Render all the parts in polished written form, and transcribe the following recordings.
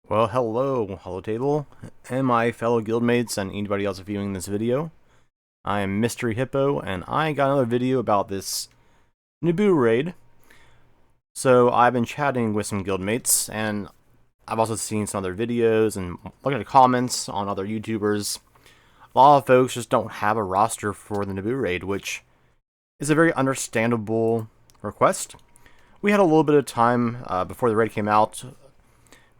Well, hello table, and my fellow guildmates and anybody else viewing this video. I am Mystery Hippo, and I got another video about this Naboo raid. So I've been chatting with some guildmates, and I've also seen some other videos and looking at comments on other YouTubers. A lot of folks just don't have a roster for the Naboo raid, which is a very understandable request. We had a little bit of time before the raid came out.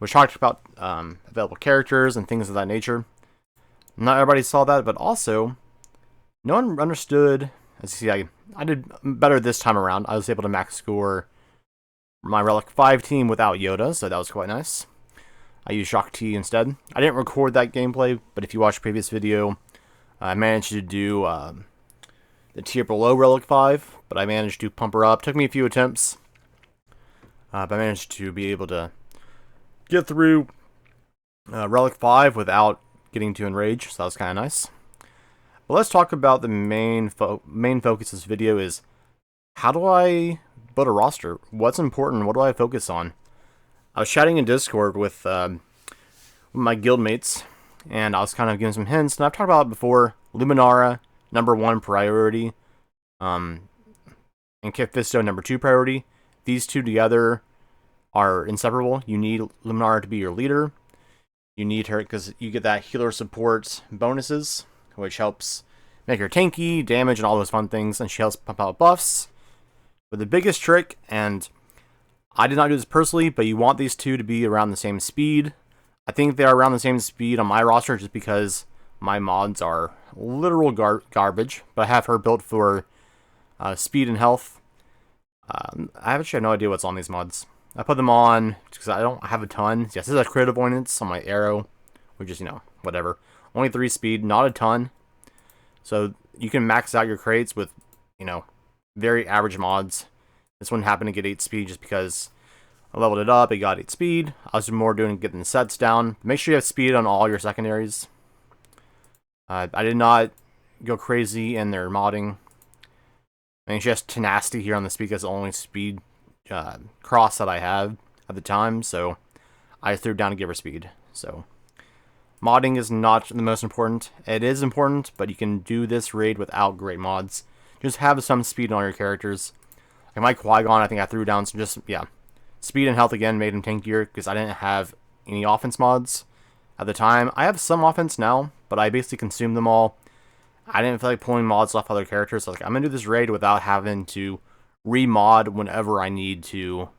We talked about available characters and things of that nature. Not everybody saw that, but also, no one understood. As you see, I did better this time around. I was able to max score my Relic 5 team without Yoda, so that was quite nice. I used Shock T instead. I didn't record that gameplay, but if you watch the previous video, I managed to do the tier below Relic 5, but I managed to pump her up. Took me a few attempts, but I managed to be able to get through Relic 5 without getting too enraged, so that was kind of nice. But let's talk about the main focus of this video is, how do I build a roster? What's important? What do I focus on? I was chatting in Discord with my guildmates, and I was kind of giving some hints, and I've talked about it before. Luminara, #1 priority, and Kit Fisto, #2 priority. These two together are inseparable. You need Luminara to be your leader. You need her because you get that healer support bonuses, which helps make her tanky, damage, and all those fun things, and she helps pump out buffs. But the biggest trick, and I did not do this personally, but you want these two to be around the same speed. I think they are around the same speed on my roster just because my mods are literal garbage, but I have her built for speed and health. I actually have no idea what's on these mods. I put them on because I don't have a ton. Yes, this is a crit avoidance on my arrow, which is, whatever. Only 3 speed, not a ton. So you can max out your crates with, very average mods. This one happened to get 8 speed just because I leveled it up. It got 8 speed. I was more doing getting the sets down. Make sure you have speed on all your secondaries. I did not go crazy in their modding. I mean, she has tenacity here on the speed because the only speed cross that I have at the time, so I threw it down to give her speed. So modding is not the most important. It is important, but you can do this raid without great mods. Just have some speed on your characters. Like my Qui-Gon, I think I threw down some speed and health again, made him tankier because I didn't have any offense mods at the time. I have some offense now, but I basically consumed them all. I didn't feel like pulling mods off other characters, so I was like, I'm gonna do this raid without having to remod whenever I need to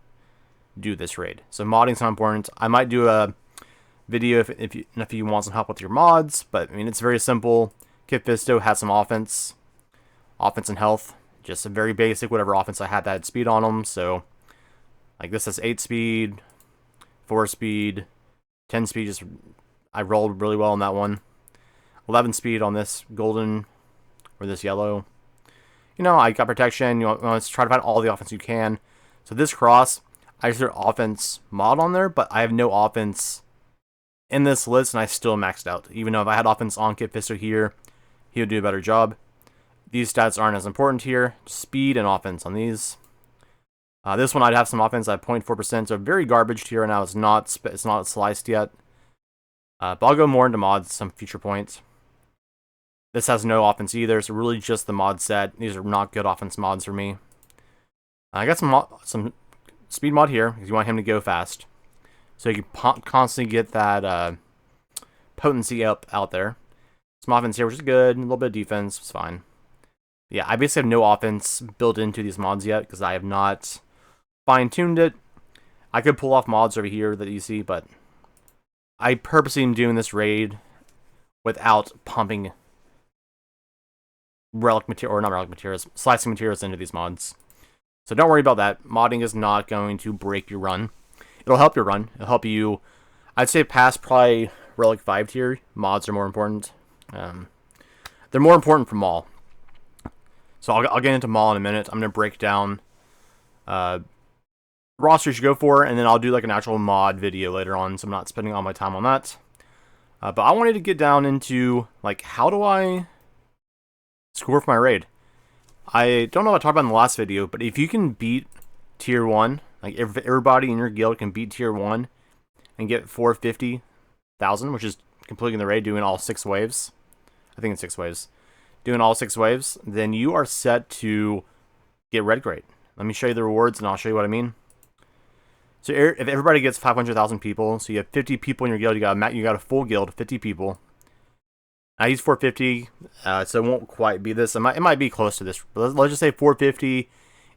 do this raid. So modding's not important. I might do a video if you want some help with your mods, but I mean, it's very simple. Kit Fisto has some offense and health, just a very basic whatever offense I had that had speed on them. So like this has 8 speed, 4 speed, 10 speed. Just I rolled really well on that one. 11 speed on this golden or this yellow. I got protection. You want to try to find all the offense you can. So this cross, I just threw offense mod on there, but I have no offense in this list, and I still maxed out. Even though if I had offense on Kit Fisto here, he would do a better job. These stats aren't as important here. Speed and offense on these. This one I'd have some offense at 0.4%, so very garbage here right now. It's not sliced yet. But I'll go more into mods some future points. This has no offense either, so really just the mod set. These are not good offense mods for me. I got some speed mod here, because you want him to go fast. So you can constantly get that potency up out there. Some offense here, which is good. A little bit of defense, it's fine. Yeah, I basically have no offense built into these mods yet, because I have not fine-tuned it. I could pull off mods over here that you see, but I purposely am doing this raid without pumping slicing materials into these mods. So don't worry about that. Modding is not going to break your run. It'll help your run. It'll help you, I'd say, past probably Relic 5 tier. Mods are more important. They're more important for Maul. So I'll get into Maul in a minute. I'm going to break down roster you should go for, and then I'll do like an actual mod video later on, so I'm not spending all my time on that. But I wanted to get down into, like, how do I score for my raid? I don't know what I talked about in the last video, but if you can beat tier 1, like if everybody in your guild can beat tier 1, and get 450,000, which is completing the raid, doing all 6 waves. I think it's 6 waves. Doing all 6 waves, then you are set to get red crate. Let me show you the rewards, and I'll show you what I mean. So if everybody gets 500,000 people, so you have 50 people in your guild, you got a full guild, 50 people. I use 450, so it won't quite be this. It might be close to this. But let's just say 450.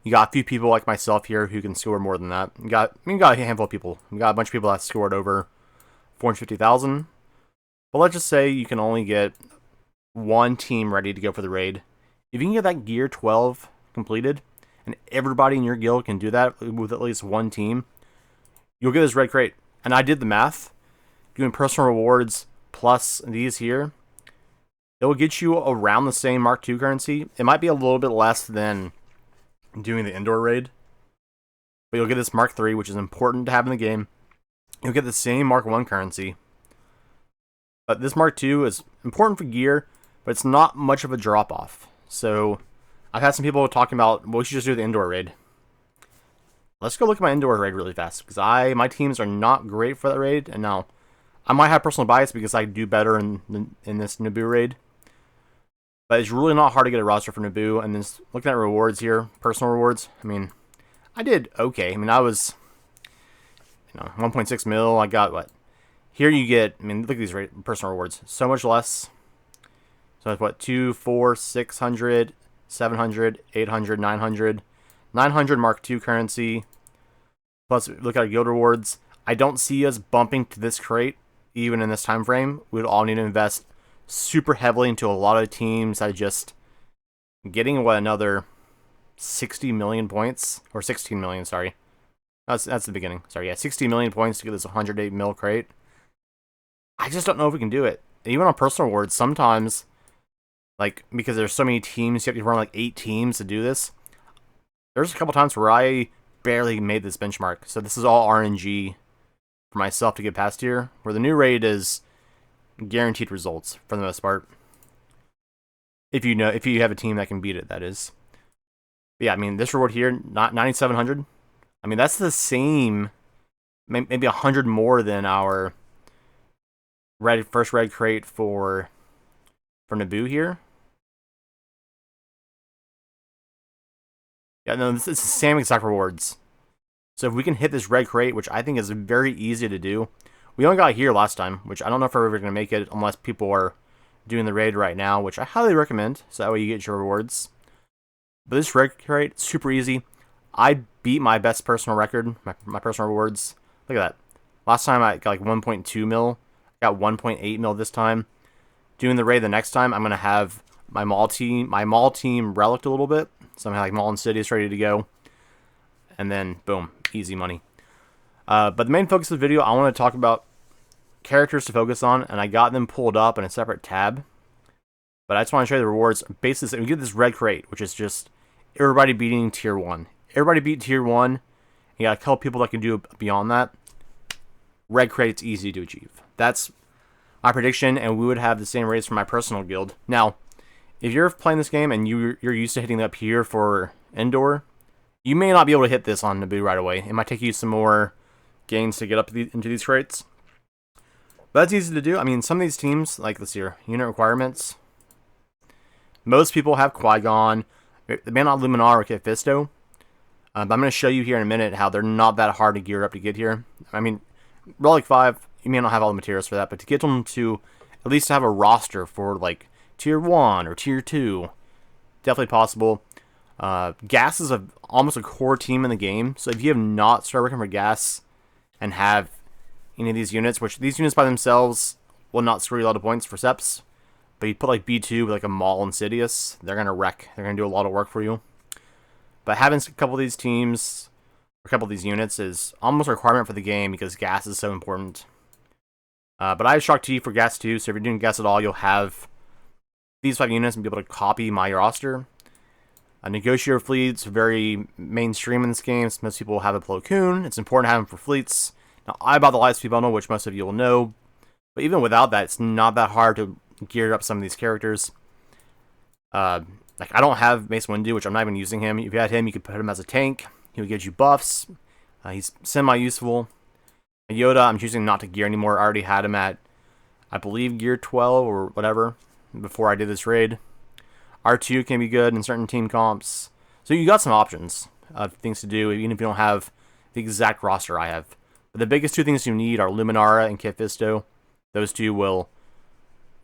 You got a few people like myself here who can score more than that. You got a handful of people. You got a bunch of people that scored over 450,000. But let's just say you can only get one team ready to go for the raid. If you can get that gear 12 completed, and everybody in your guild can do that with at least one team, you'll get this red crate. And I did the math. Doing personal rewards plus these here, it will get you around the same Mark II currency. It might be a little bit less than doing the indoor raid, but you'll get this Mark III, which is important to have in the game. You'll get the same Mark I currency. But this Mark II is important for gear, but it's not much of a drop-off. So I've had some people talking about, well, we should just do the indoor raid. Let's go look at my indoor raid really fast, because my teams are not great for that raid, and now I might have personal bias because I do better in this Naboo raid. But it's really not hard to get a roster for Naboo, and then looking at rewards here, personal rewards, I mean, I did okay. I mean, I was, 1.6 mil, I got what? Here you get, I mean, look at these personal rewards, so much less. So it's what, 2, 4, 600, 700, 800, 900. 900 Mark II currency. Plus, look at our guild rewards. I don't see us bumping to this crate, even in this time frame. We would all need to invest super heavily into a lot of teams that are just getting, what, another 60 million points? Or 16 million, sorry. That's the beginning. Sorry, yeah, 60 million points to get this 108 mil crate. I just don't know if we can do it. Even on personal rewards, sometimes, like, because there's so many teams, you have to run like 8 teams to do this. There's a couple times where I barely made this benchmark. So this is all RNG for myself to get past here, where the new raid is guaranteed results for the most part. If you have a team that can beat it, that is. But yeah, I mean, this reward here, not 9,700. I mean, that's the same, maybe 100 more than our first red crate for Naboo here. Yeah, no, this is the same exact rewards. So if we can hit this red crate, which I think is very easy to do. We only got here last time, which I don't know if we're ever going to make it unless people are doing the raid right now, which I highly recommend. So that way you get your rewards. But this red crate, super easy. I beat my best personal record, my personal rewards. Look at that. Last time I got like 1.2 mil. I got 1.8 mil this time. Doing the raid the next time, I'm going to have my mall team relicked a little bit. So I'm like Mall and Sidious ready to go. And then, boom, easy money. But the main focus of the video, I want to talk about characters to focus on, and I got them pulled up in a separate tab. But I just want to show you the rewards. Basically, we get this red crate, which is just everybody beating tier 1. Everybody beat tier 1. You got a couple people that can do beyond that. Red crate's easy to achieve. That's my prediction, and we would have the same rates for my personal guild. Now, if you're playing this game and you're used to hitting up here for indoor, you may not be able to hit this on Naboo right away. It might take you some more gains to get up into these crates. But that's easy to do. I mean, some of these teams, like this here, unit requirements, most people have Qui-Gon. They may not Luminar or Kit Fisto. But I'm going to show you here in a minute how they're not that hard to gear up to get here. I mean, Relic 5, you may not have all the materials for that, but to get them to at least have a roster for, like, Tier 1 or Tier 2, definitely possible. Gas is almost a core team in the game, so if you have not started working for Gas and have any of these units, which these units by themselves will not score you a lot of points for Seps, but you put like B2 with like a Maul and Sidious, they're going to wreck. They're going to do a lot of work for you. But having a couple of these teams, or a couple of these units, is almost a requirement for the game because Gas is so important. But I have Shock T for Gas too, so if you're doing Gas at all, you'll have these 5 units and be able to copy my roster. Negotiator fleets, very mainstream in this game. So most people have a Plo Koon. It's important to have them for fleets. Now, I bought the Lightspeed bundle, which most of you will know. But even without that, it's not that hard to gear up some of these characters. Like, I don't have Mace Windu, which I'm not even using him. If you had him, you could put him as a tank. He would get you buffs. He's semi-useful. Yoda, I'm choosing not to gear anymore. I already had him at, I believe, gear 12 or whatever before I did this raid. R2 can be good in certain team comps. So you got some options of things to do, even if you don't have the exact roster I have. But the biggest two things you need are Luminara and Kit Fisto. Those two will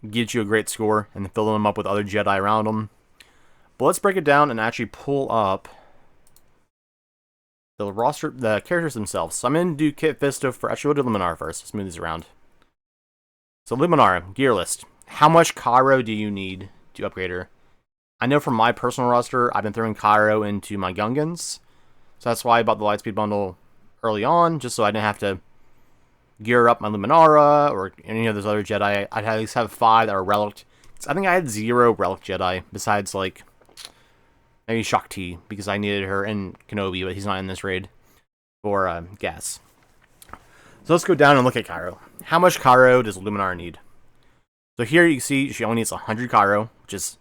get you a great score and fill them up with other Jedi around them. But let's break it down and actually pull up the roster, the characters themselves. So I'm going to do Kit Fisto for, actually we'll do Luminara first. Let's move these around. So Luminara, gear list. How much Cairo do you need to upgrade her? I know from my personal roster, I've been throwing Cairo into my Gungans. So that's why I bought the Lightspeed bundle early on, just so I didn't have to gear up my Luminara or any of those other Jedi. I'd at least have 5 that are relic. I think I had 0 relic Jedi, besides like maybe Shakti, because I needed her, and Kenobi, but he's not in this raid for gas. So let's go down and look at Cairo. How much Cairo does Luminara need? So here you can see she only needs 100 Cairo, which is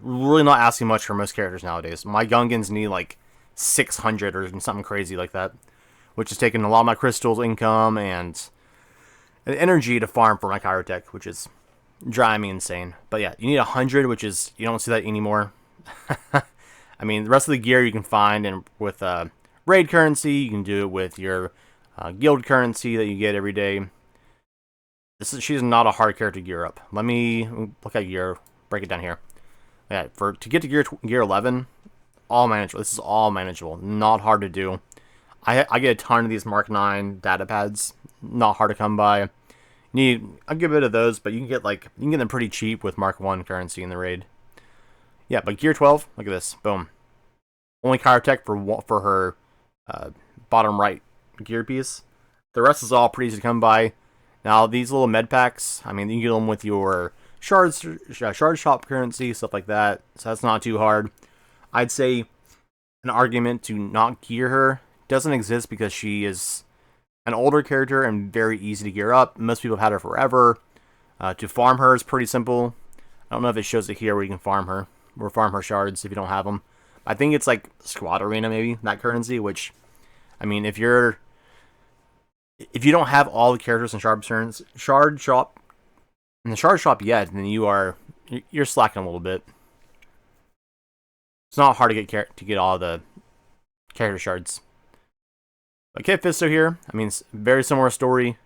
really not asking much for most characters nowadays. My Gungans need like 600 or something crazy like that, which is taking a lot of my crystals income and energy to farm for my Cairo tech, which is driving me insane. But yeah, you need 100, which is, you don't see that anymore. I mean, the rest of the gear you can find and with raid currency. You can do it with your guild currency that you get every day. She's not a hard character to gear up. Let me look at gear, break it down here. Yeah, to get to gear 11, all manageable. This is all manageable, not hard to do. I get a ton of these Mark 9 data pads, not hard to come by. I'll give a bit of those, but you can get them pretty cheap with Mark 1 currency in the raid. Yeah, but gear 12, look at this, boom. Only Chirotech for her bottom right gear piece. The rest is all pretty easy to come by. Now these little med packs, I mean, you can get them with your shard shop currency, stuff like that. So that's not too hard. I'd say an argument to not gear her doesn't exist because she is an older character and very easy to gear up. Most people have had her forever. To farm her is pretty simple. I don't know if it shows it here where you can farm her, or farm her shards if you don't have them. I think it's like Squad Arena, maybe, that currency, which, I mean, if you don't have all the characters in Shard Shop yet, then you're slacking a little bit. It's not hard to get all the character shards. But Kit Fisto here, I mean, it's a very similar story.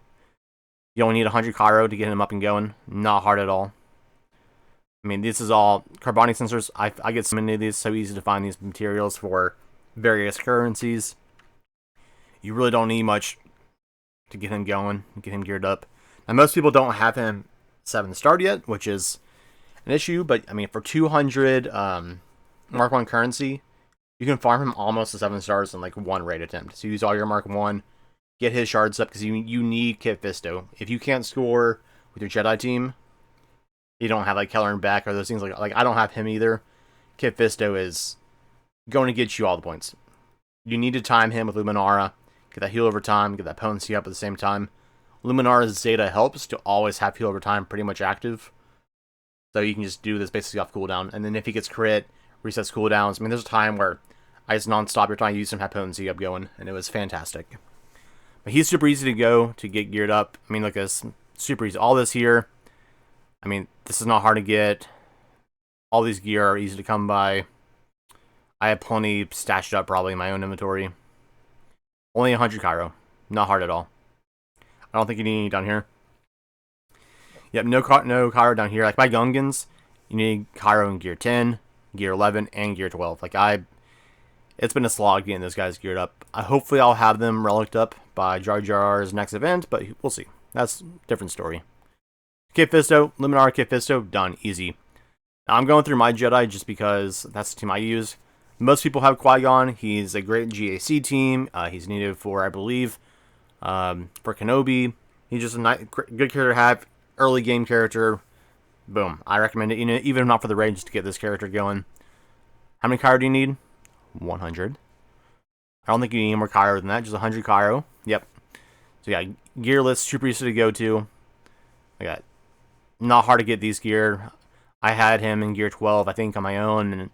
You only need 100 Cairo to get him up and going. Not hard at all. I mean, this is all carbonic sensors. I get so many of these, so easy to find these materials for various currencies. You really don't need much to get him going, get him geared up. Now, most people don't have him 7-starred yet, which is an issue, but I mean, for 200 Mark 1 currency, you can farm him almost to 7 stars in like one raid attempt. So use all your Mark 1, get his shards up, because you need Kit Fisto. If you can't score with your Jedi team, you don't have like Keller and Beck or those things, like I don't have him either. Kit Fisto is going to get you all the points. You need to time him with Luminara, get that heal over time, get that potency up at the same time. Luminara's Zeta helps to always have heal over time pretty much active. So you can just do this basically off cooldown. And then if he gets crit, resets cooldowns. I mean, there's a time where I just non-stop you're trying to use him, have potency up going, and it was fantastic. But he's super easy to go, to get geared up. I mean, look at this. Super easy. All this here, I mean, this is not hard to get. All these gear are easy to come by. I have plenty stashed up probably in my own inventory. Only 100 Cairo. Not hard at all. I don't think you need any down here. Yep, no Cairo down here. Like my Gungans, you need Cairo in gear 10, gear 11, and gear 12. It's been a slog getting those guys geared up. Hopefully I'll have them relicked up by Jar Jar's next event, but we'll see. That's a different story. Kit Fisto, Luminara Kit Fisto, done. Easy. Now I'm going through my Jedi just because that's the team I use. Most people have Qui-Gon. He's a great GAC team. He's needed for, I believe, for Kenobi. He's just a good character to have. Early game character. Boom. I recommend it, even if not for the raid, just to get this character going. How many Cairo do you need? 100. I don't think you need any more Cairo than that. Just 100 Cairo. Yep. So yeah, gear list, super easy to go to. I got not hard to get these gear. I had him in gear 12, I think, on my own, and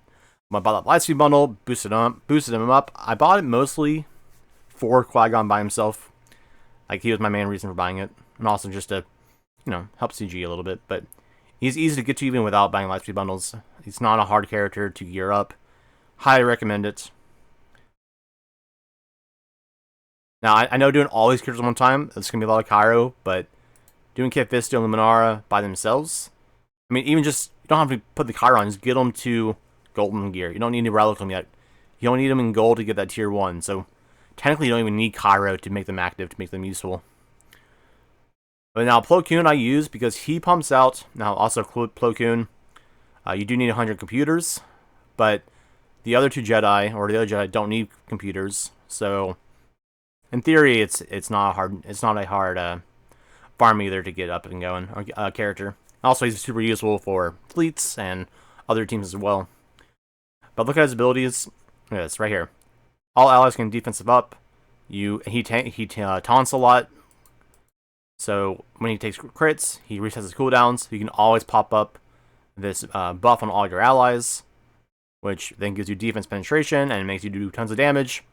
I bought that Lightspeed bundle, boosted him up. I bought it mostly for Qui-Gon by himself. Like, he was my main reason for buying it. And also just to, help CG a little bit. But he's easy to get to even without buying Lightspeed bundles. He's not a hard character to gear up. Highly recommend it. Now, I know doing all these characters at one time, it's going to be a lot of Cairo, but doing Kit Fisto and Luminara by themselves, I mean, even just, you don't have to put the Cairo on, just get them to Golden Gear. You don't need to relic them yet. You only need them in Gold to get that Tier 1, so technically you don't even need Cairo to make them active, to make them useful. But now, Plo Koon I use because he pumps out, now also Plo Koon, you do need 100 computers, but the other two Jedi, or the other Jedi, don't need computers, so in theory, it's not a hard farm either to get up and going, or character. Also, he's super useful for fleets and other teams as well. But look at his abilities. Look at this right here. All allies can defensive up. He taunts a lot. So when he takes crits, he resets his cooldowns. You can always pop up this buff on all your allies, which then gives you defense penetration and makes you do tons of damage.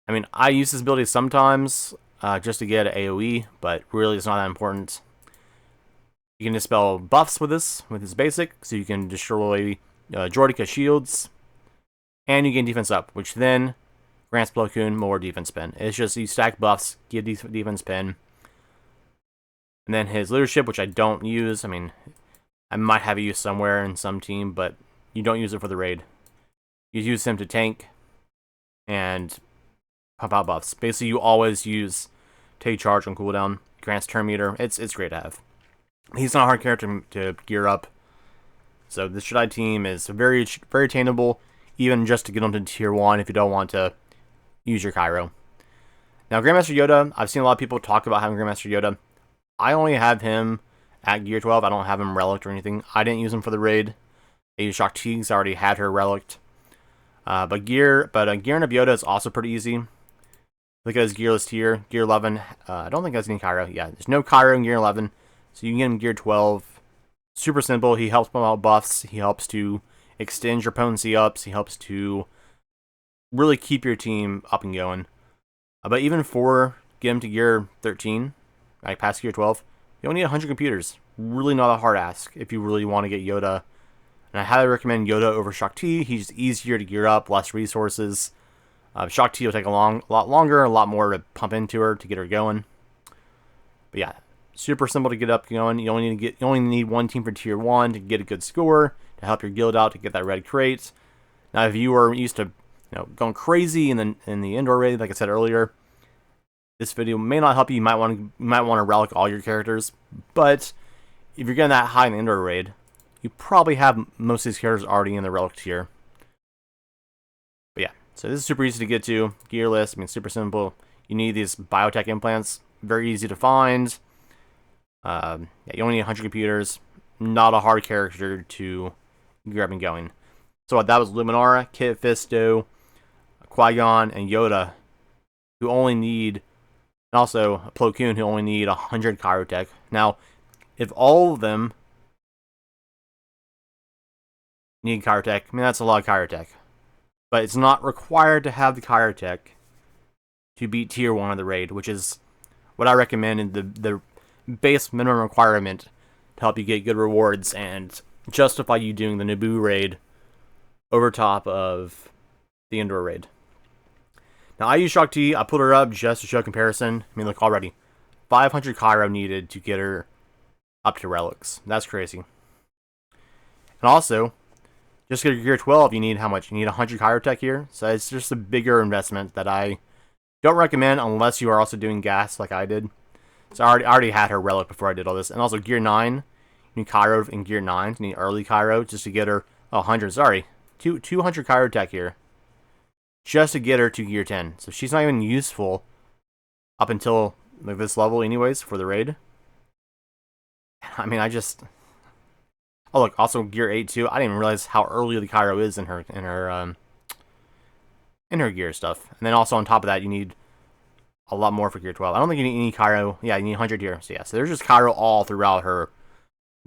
I mean, I use this ability sometimes just to get an AoE, but really it's not that important. You can dispel buffs with this basic, so you can destroy Droideka shields, and you gain defense up, which then grants Plo Koon more defense pin. It's just you stack buffs, get defense pin, and then his leadership, which I don't use. I mean, I might have it used somewhere in some team, but you don't use it for the raid. You use him to tank and pump out buffs. Basically, you always use take charge on cooldown. Grants turn meter. It's great to have. He's not a hard character to gear up. So this Jedi team is very attainable, even just to get onto Tier 1 if you don't want to use your Cairo. Now, Grandmaster Yoda, I've seen a lot of people talk about having Grandmaster Yoda. I only have him at Gear 12. I don't have him relicked or anything. I didn't use him for the raid. I used Shaak Ti's. I already had her relicked. But gearing up Yoda is also pretty easy. Look at his gear list here. Gear 11. I don't think that's any Cairo. Yeah, there's no Cairo in Gear 11. So you can get him Gear 12. Super simple. He helps pump out buffs. He helps to extend your potency ups. He helps to really keep your team up and going. But even get him to Gear 13, like past Gear 12, you only need 100 computers. Really not a hard ask if you really want to get Yoda. And I highly recommend Yoda over Shaak Ti. He's easier to gear up, less resources. Shaak Ti will take a lot longer, a lot more to pump into her to get her going. But yeah, super simple to get up going. You only need one team for Tier 1 to get a good score, to help your guild out to get that red crate. Now, if you are used to going crazy in the indoor raid, like I said earlier, this video may not help you. You might want to relic all your characters, but if you're getting that high in the indoor raid, you probably have most of these characters already in the relic tier. But yeah, so this is super easy to get to. Gear list, I mean, super simple. You need these biotech implants, very easy to find. Yeah, you only need 100 computers. Not a hard character to grab and going. So that was Luminara, Kit Fisto, Qui-Gon, and Yoda, who only need, and also Plo Koon, who only need 100 Chirotech. Now, if all of them need Chirotech, I mean, that's a lot of Chirotech. But it's not required to have the Chirotech to beat Tier 1 of the raid, which is what I recommend in the base minimum requirement to help you get good rewards and justify you doing the Naboo raid over top of the indoor raid. Now, I use Shaak Ti. I put her up just to show comparison. I mean, look, already 500 Cairo needed to get her up to relics. That's crazy. And also, just to get Gear 12, you need how much? You need 100 Chirotech here. So it's just a bigger investment that I don't recommend unless you are also doing gas like I did. So I already had her relic before I did all this. And also Gear 9, you need Cairo in Gear 9. You need early Cairo just to get her, 200 Chirotech here. Just to get her to Gear 10. So she's not even useful up until like this level anyways for the raid. I mean, oh look, also Gear 8 too. I didn't even realize how early the Cairo is in her gear stuff. And then also on top of that, you need a lot more for Gear 12. I don't think you need any Cairo. Yeah, you need 100 here. So yeah, so there's just Cairo all throughout her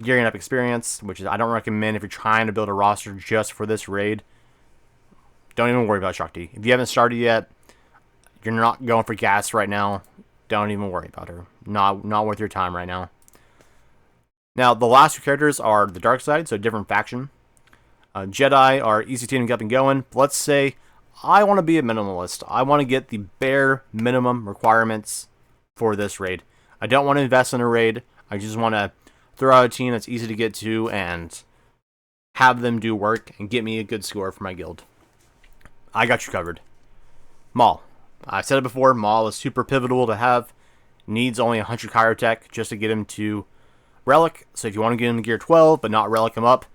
gearing up experience, which is I don't recommend if you're trying to build a roster just for this raid. Don't even worry about Shaak Ti. If you haven't started yet, you're not going for gas right now. don't even worry about her. Not worth your time right now. Now, the last two characters are the dark side, so different faction. Jedi are easy to get up and going. Let's say I want to be a minimalist. I want to get the bare minimum requirements for this raid. I don't want to invest in a raid. I just want to throw out a team that's easy to get to and have them do work and get me a good score for my guild. I got you covered. Maul. I've said it before, Maul is super pivotal to have. Needs only 100 Chirotech just to get him to Relic. So if you want to get him to Gear 12 but not Relic him up,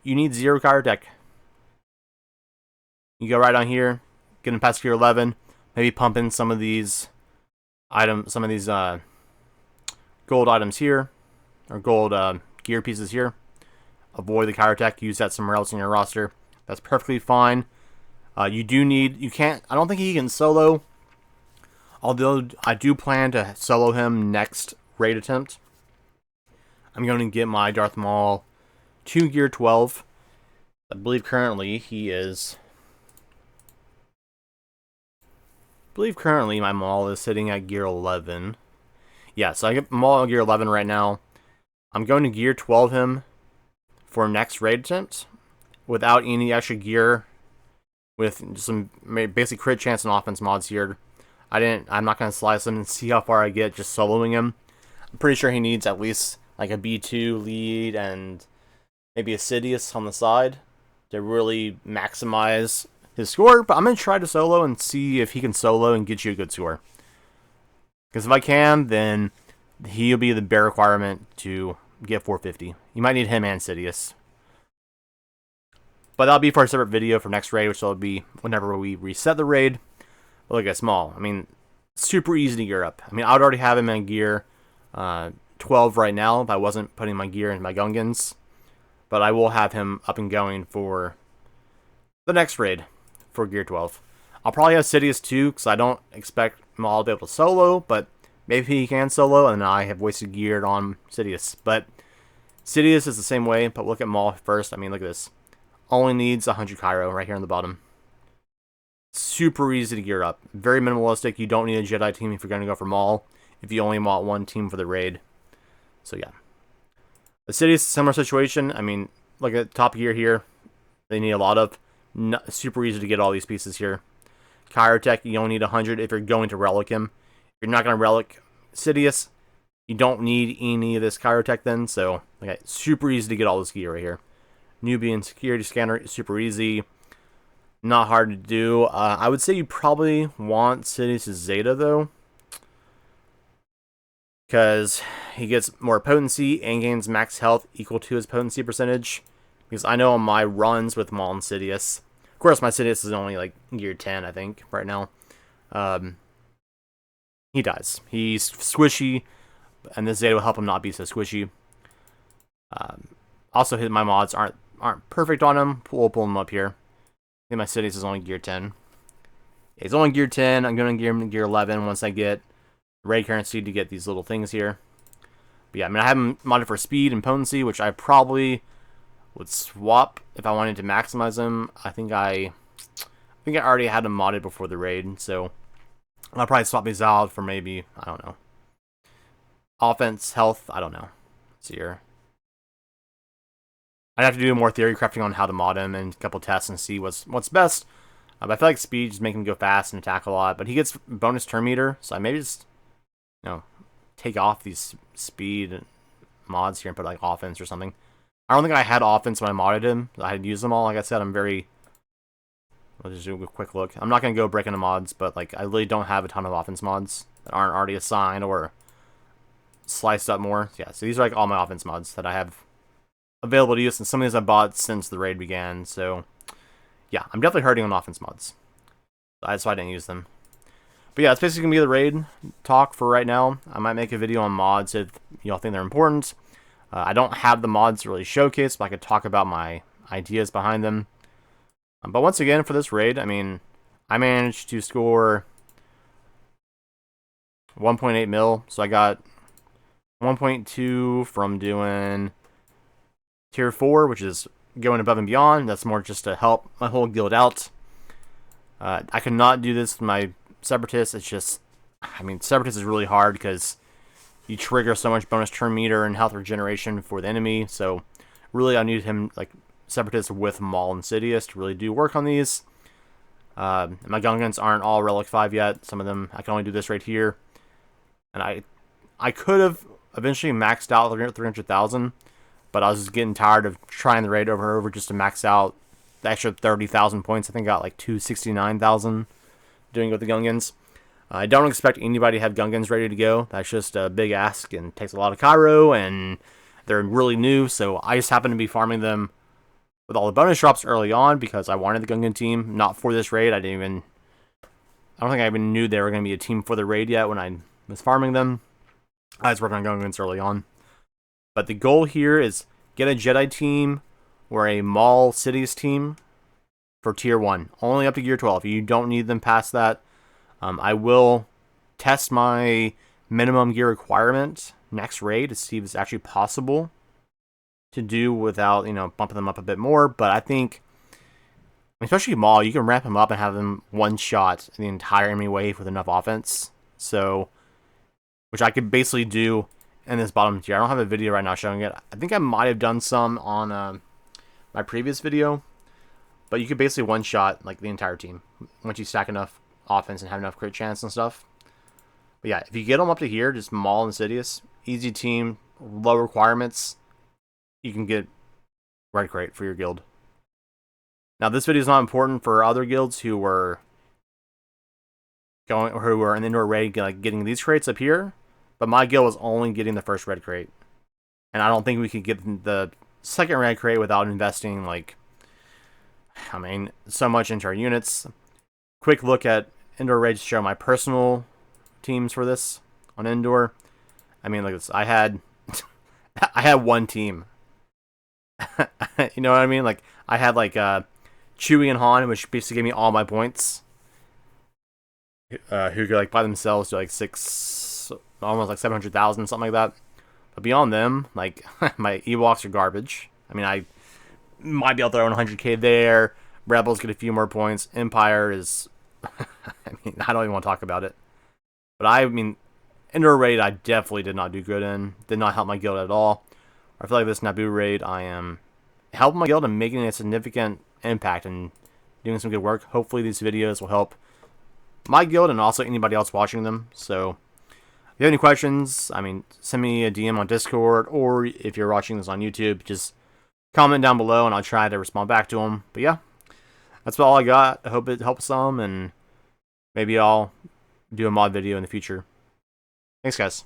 you need 0 Chirotech. You go right on here, get him past Gear 11, maybe pump in some of these items, gold items here, or gold gear pieces here. Avoid the Chirotech, use that somewhere else in your roster. That's perfectly fine. I don't think he can solo, although I do plan to solo him next raid attempt. I'm going to get my Darth Maul to Gear 12. I believe currently my Maul is sitting at Gear 11. Yeah, so I get Maul at Gear 11 right now. I'm going to Gear 12 him for next raid attempt without any extra gear, with some basic crit chance and offense mods here. I'm not going to slice him and see how far I get just soloing him. I'm pretty sure he needs at least like a B2 lead and maybe a Sidious on the side to really maximize his score. But I'm going to try to solo and see if he can solo and get you a good score. Because if I can, then he'll be the bare requirement to get 450. You might need him and Sidious. But that'll be for a separate video for next raid, which will be whenever we reset the raid. But look at Small. I mean, super easy to gear up. I mean, I would already have him in Gear 12 right now if I wasn't putting my gear in my Gungans. But I will have him up and going for the next raid for Gear 12. I'll probably have Sidious too, because I don't expect Maul to be able to solo, but maybe he can solo, and I have wasted gear on Sidious. But Sidious is the same way, but look at Maul first. I mean, look at this. Only needs 100 Cairo right here on the bottom. Super easy to gear up. Very minimalistic. You don't need a Jedi team if you're going to go for Maul, if you only want one team for the raid. So yeah. The Sidious, similar situation. I mean, look at top gear here. They need a lot of. Super easy to get all these pieces here. Chirotech, you only need 100 if you're going to relic him. If you're not going to relic Sidious, you don't need any of this Chirotech then. So, okay, super easy to get all this gear right here. Nubian security scanner, super easy. Not hard to do. I would say you probably want Sidious' Zeta though, because he gets more potency and gains max health equal to his potency percentage. Because I know on my runs with Maul and Sidious, of course my Sidious is only like Gear 10, I think, right now. He dies. He's squishy, and this Zeta will help him not be so squishy. Also, my mods aren't perfect on him. We'll pull him up here. I think my Sidious is only Gear 10. Yeah, he's only Gear 10. I'm going to gear him to Gear 11 once I get raid currency to get these little things here. But yeah, I mean, I have him modded for speed and potency, which I probably would swap if I wanted to maximize him. I think I already had him modded before the raid, so I'll probably swap these out for maybe, I don't know, offense, health, I don't know. Let's see here. I'd have to do more theory crafting on how to mod him and a couple tests and see what's best. But I feel like speed just make him go fast and attack a lot. But he gets bonus turn meter, so I maybe just, take off these speed mods here and put like offense or something. I don't think I had offense when I modded him. I had used them all. Like I said, I'll just do a quick look. I'm not going to go break into mods, but like I really don't have a ton of offense mods that aren't already assigned or sliced up more. Yeah, so these are like all my offense mods that I have available to use, and some of these I bought since the raid began. So yeah, I'm definitely hurting on offense mods. That's why I didn't use them. But yeah, it's basically going to be the raid talk for right now. I might make a video on mods if y'all think they're important. I don't have the mods really showcased, but I could talk about my ideas behind them. But once again, for this raid, I mean, I managed to score 1.8 mil. So I got 1.2 from doing Tier 4, which is going above and beyond. That's more just to help my whole guild out. I could not do this with my Separatists. It's just I mean, Separatist is really hard because you trigger so much bonus turn meter and health regeneration for the enemy. So really, I need him like Separatist with Maul and Sidious to really do work on these. My Gungans aren't all Relic 5 yet. Some of them I can only do this right here, and I could have eventually maxed out 300,000, but I was just getting tired of trying the raid over and over just to max out the extra 30,000 points. I think I got like 269,000 doing it with the Gungans. I don't expect anybody to have Gungans ready to go. That's just a big ask and takes a lot of Cairo, and they're really new, so I just happen to be farming them with all the bonus drops early on because I wanted the Gungan team, not for this raid. I don't think I even knew they were going to be a team for the raid yet when I was farming them. I was working on Gungans early on. But the goal here is get a Jedi team or a Maul Sidious team for tier 1. Only up to gear 12. You don't need them past that. I will test my minimum gear requirement next raid to see if it's actually possible to do without, bumping them up a bit more. But I think, especially Maul, you can ramp him up and have them one-shot the entire enemy wave with enough offense. So, which I could basically do in this bottom tier. I don't have a video right now showing it. I think I might have done some on my previous video. But you could basically one-shot like the entire team once you stack enough offense and have enough crit chance and stuff. But yeah, if you get them up to here, just Maul and Sidious, easy team, low requirements, you can get red crate for your guild. Now this video is not important for other guilds who were in the indoor raid, like getting these crates up here, but my guild was only getting the first red crate, and I don't think we could get the second red crate without investing so much into our units. Quick look at indoor raid to show my personal teams for this on indoor. Look at this. I had one team. You know what I mean? Like I had Chewie and Han, which basically gave me all my points. Who could by themselves do almost 700,000, something like that. But beyond them, my Ewoks are garbage. I might be able to throw in 100k there. Rebels get a few more points. Empire is, I don't even want to talk about it. But indoor raid, I definitely did not do good in. Did not help my guild at all. I feel like this Naboo raid, I am helping my guild and making a significant impact and doing some good work. Hopefully these videos will help my guild and also anybody else watching them. So if you have any questions, send me a DM on Discord, or if you're watching this on YouTube, just comment down below and I'll try to respond back to them. But yeah, that's all I got. I hope it helps some, and maybe I'll do a mod video in the future. Thanks, guys.